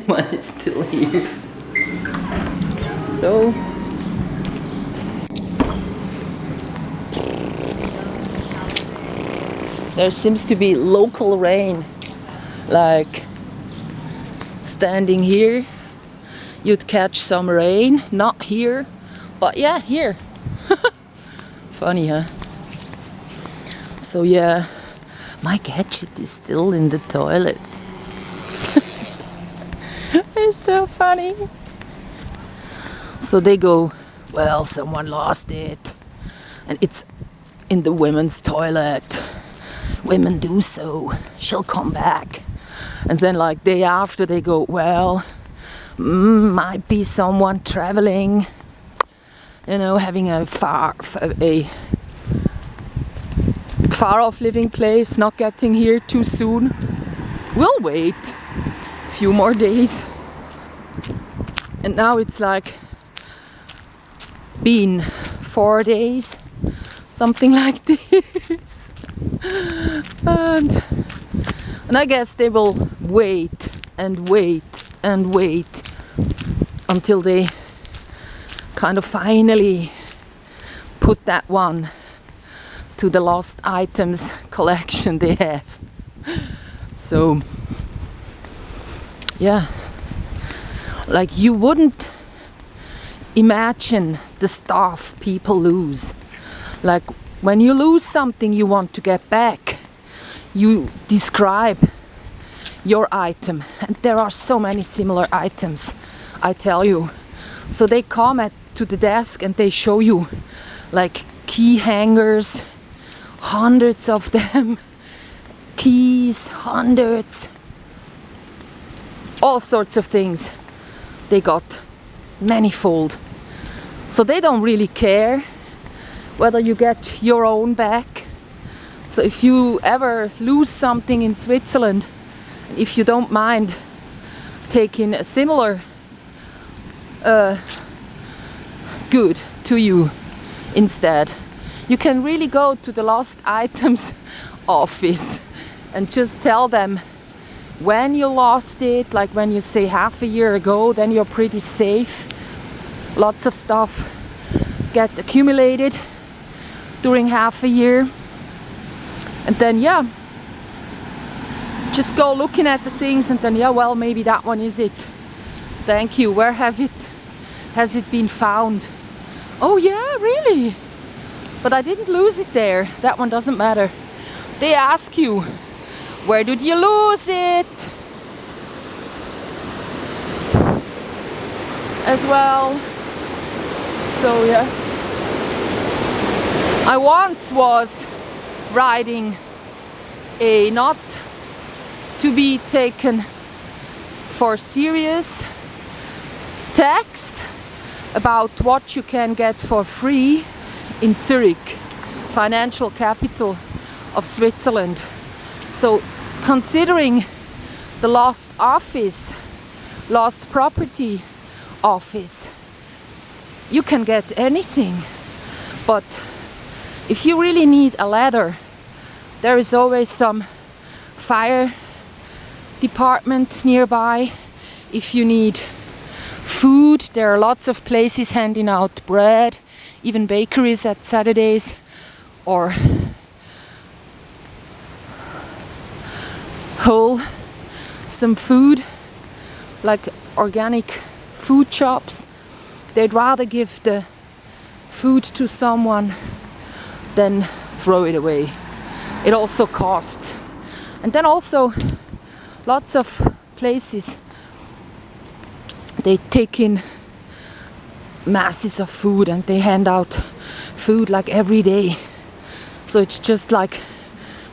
one is still here. So there seems to be local rain, like standing here you'd catch some rain, not here, but yeah, here. Funny, huh? So yeah, my gadget is still in the toilet. It's so funny. So they go, well, someone lost it, and it's in the women's toilet. Women do so, she'll come back. And then like day after they go, well, might be someone traveling, you know, having a far off living place, not getting here too soon. We'll wait a few more days. And now it's like been 4 days, something like this. And I guess they will wait and wait and wait until they kind of finally put that one to the lost items collection they have. So yeah, like you wouldn't imagine the stuff people lose. Like when you lose something you want to get back, you describe your item, and there are so many similar items, I tell you. So they come to the desk and they show you like key hangers, hundreds of them, keys, hundreds, all sorts of things. They got manifold. So they don't really care whether you get your own back. So if you ever lose something in Switzerland, if you don't mind taking a similar good to you instead, you can really go to the lost items office and just tell them when you lost it. Like when you say half a year ago, then you're pretty safe. Lots of stuff get accumulated during half a year, and then yeah, just go looking at the things and then yeah, well, maybe that one is it. Thank you. Where has it been found? Oh yeah, really? But I didn't lose it there. That one doesn't matter. They ask you, where did you lose it? As well. So yeah. I once was writing a not to be taken for serious text about what you can get for free in Zurich, financial capital of Switzerland. So considering the lost office, lost property office, you can get anything. But if you really need a ladder, there is always some fire department nearby. If you need food, there are lots of places handing out bread, even bakeries at Saturdays, or some food, like organic food shops. They'd rather give the food to someone than throw it away. It also costs. And then also lots of places, they take in masses of food and they hand out food like every day. So it's just like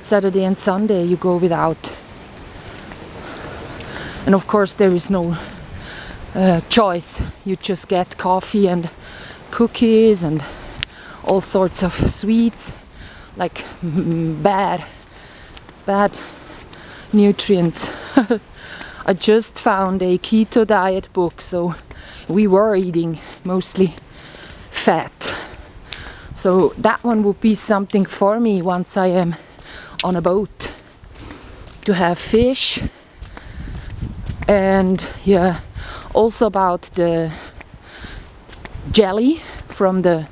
Saturday and Sunday you go without. And of course there is no choice. You just get coffee and cookies and all sorts of sweets, like bad nutrients. I just found a keto diet book, so we were eating mostly fat. So that one would be something for me once I am on a boat, to have fish And yeah, also about the jelly from the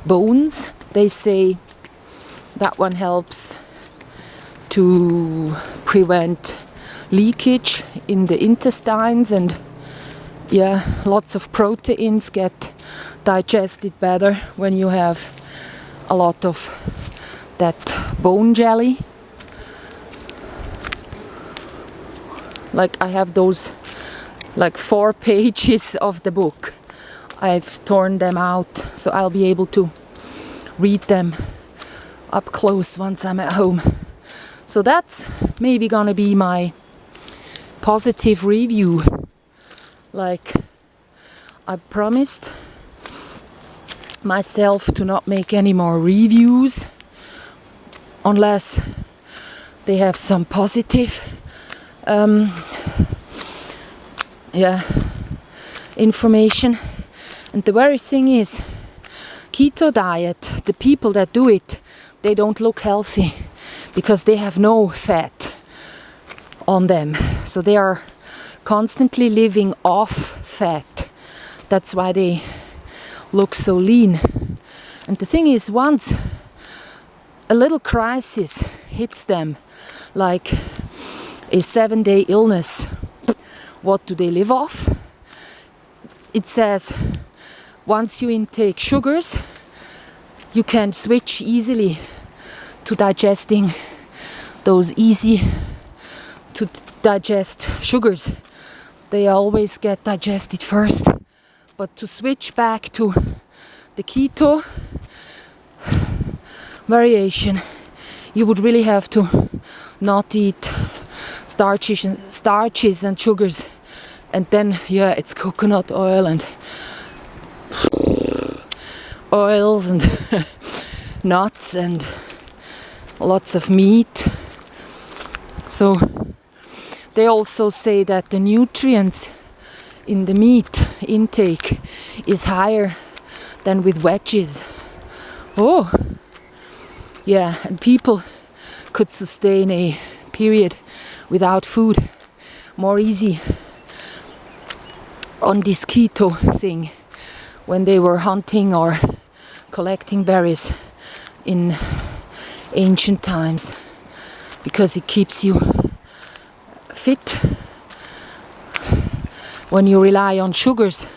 bones. They say that one helps to prevent leakage in the intestines, and yeah, lots of proteins get digested better when you have a lot of that bone jelly. Like I have those like 4 pages of the book. I've torn them out, so I'll be able to read them up close once I'm at home. So that's maybe gonna be my positive review. Like I promised myself to not make any more reviews unless they have some positive information. And the very thing is, keto diet, the people that do it, they don't look healthy because they have no fat on them. So they are constantly living off fat. That's why they look so lean. And the thing is, once a little crisis hits them, like a 7-day illness, what do they live off? It says once you intake sugars, you can switch easily to digesting those easy to digest sugars. They always get digested first. But to switch back to the keto variation, you would really have to not eat starches and sugars. And then, yeah, it's coconut oil and oils and nuts and lots of meat. So they also say that the nutrients in the meat intake is higher than with veggies. Oh, yeah, and people could sustain a period without food more easy on this keto thing when they were hunting or collecting berries in ancient times, because it keeps you fit. When you rely on sugars,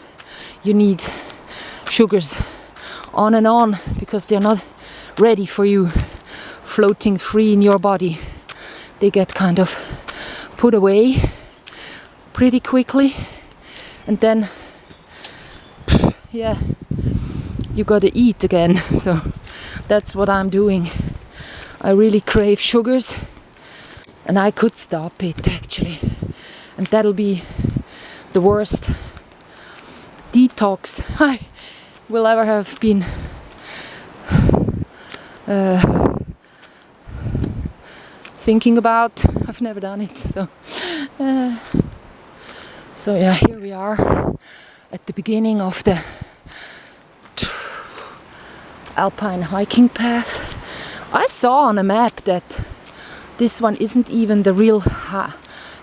you need sugars on and on because they're not ready for you floating free in your body. They get kind of put away pretty quickly, and then yeah, you gotta eat again. So that's what I'm doing. I really crave sugars, and I could stop it actually, and that'll be the worst detox I will ever have been thinking about. I've never done it, so yeah, here we are at the beginning of the alpine hiking path. I saw on a map that this one isn't even the real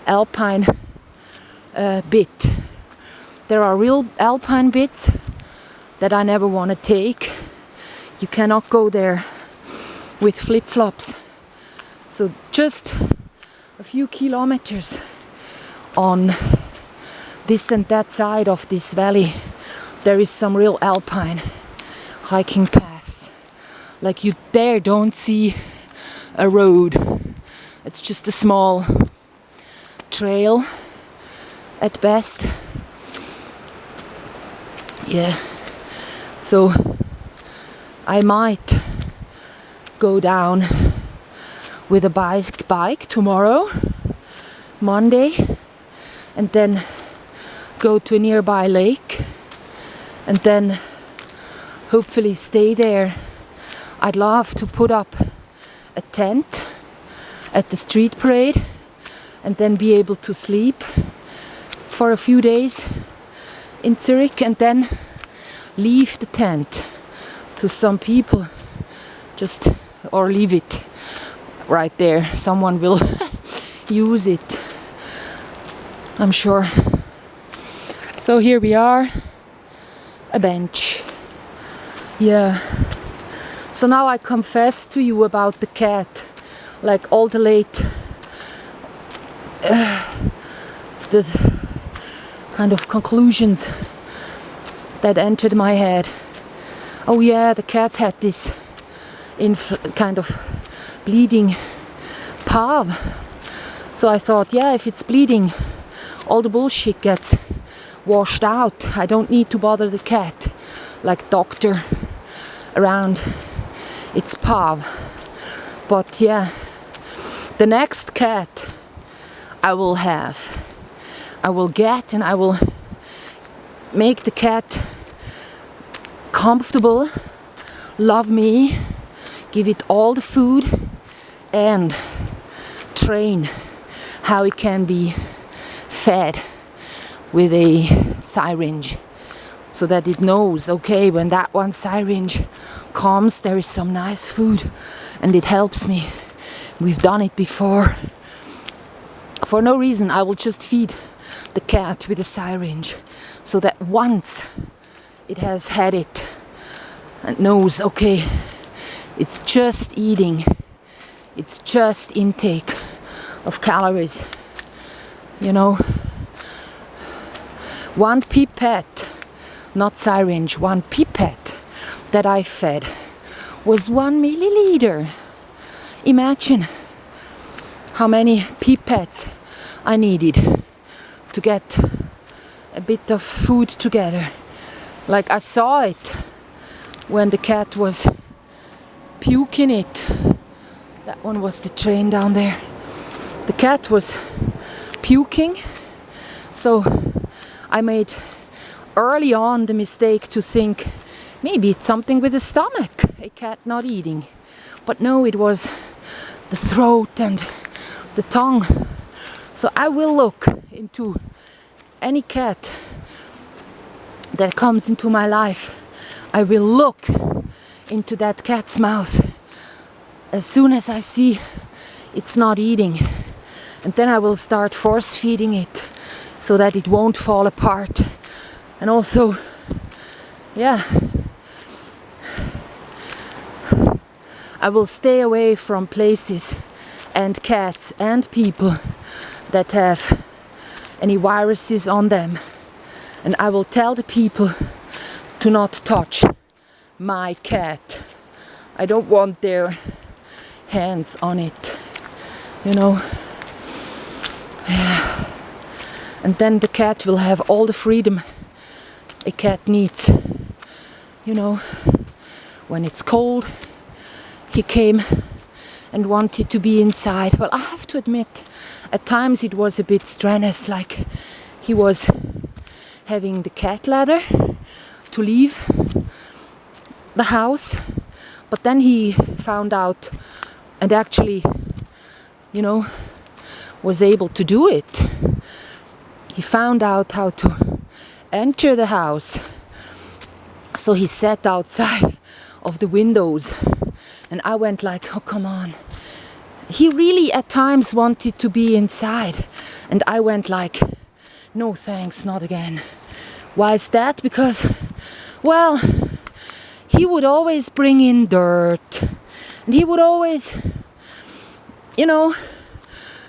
alpine bit. There are real alpine bits that I never want to take. You cannot go there with flip-flops. So just a few kilometers on this and that side of this valley, there is some real alpine hiking paths. Like you there don't see a road. It's just a small trail at best. Yeah. So I might go down with a bike tomorrow, Monday, and then go to a nearby lake, and then hopefully stay there. I'd love to put up a tent at the street parade and then be able to sleep for a few days in Zurich, and then leave the tent to some people, just, or leave it right there. Someone will use it. I'm sure. So here we are, a bench. Yeah. So now I confess to you about the cat, like all the late, the kind of conclusions that entered my head. Oh yeah, the cat had this kind of bleeding paw. So I thought, yeah, if it's bleeding, all the bullshit gets washed out. I don't need to bother the cat, like doctor around its paw. But yeah, the next cat I will get, and I will make the cat comfortable, love me, give it all the food, and train how it can be fed with a syringe, so that it knows, okay, when that one syringe comes, there is some nice food and it helps me. We've done it before. For no reason, I will just feed the cat with a syringe, so that once it has had it and knows, okay, it's just eating, it's just intake of calories, you know. One pipette, not syringe, one pipette that I fed was 1 milliliter. Imagine how many pipettes I needed to get a bit of food together. Like I saw it when the cat was puking it. That one was the train down there. The cat was puking, so I made early on the mistake to think maybe it's something with the stomach, a cat not eating. But no, it was the throat and the tongue. So I will look into any cat that comes into my life. I will look into that cat's mouth as soon as I see it's not eating. And then I will start force feeding it so that it won't fall apart. And also, yeah, I will stay away from places and cats and people that have any viruses on them. And I will tell the people to not touch my cat. I don't want their hands on it, you know. And then the cat will have all the freedom a cat needs. You know, when it's cold, he came and wanted to be inside. Well, I have to admit, at times it was a bit strenuous, like he was having the cat ladder to leave the house. But then he found out and actually, you know, was able to do it. He found out how to enter the house. So he sat outside of the windows, and I went like, oh, come on. He really at times wanted to be inside, and I went like, no thanks, not again. Why is that? Because, well, he would always bring in dirt, and he would always, you know,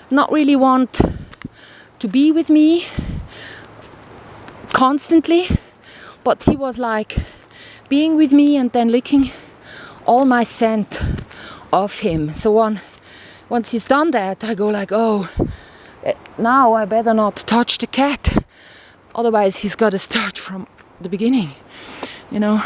not really want to be with me constantly, but he was like being with me and then licking all my scent off him. So once he's done that, I go like, oh, now I better not touch the cat, otherwise he's got to start from the beginning, you know.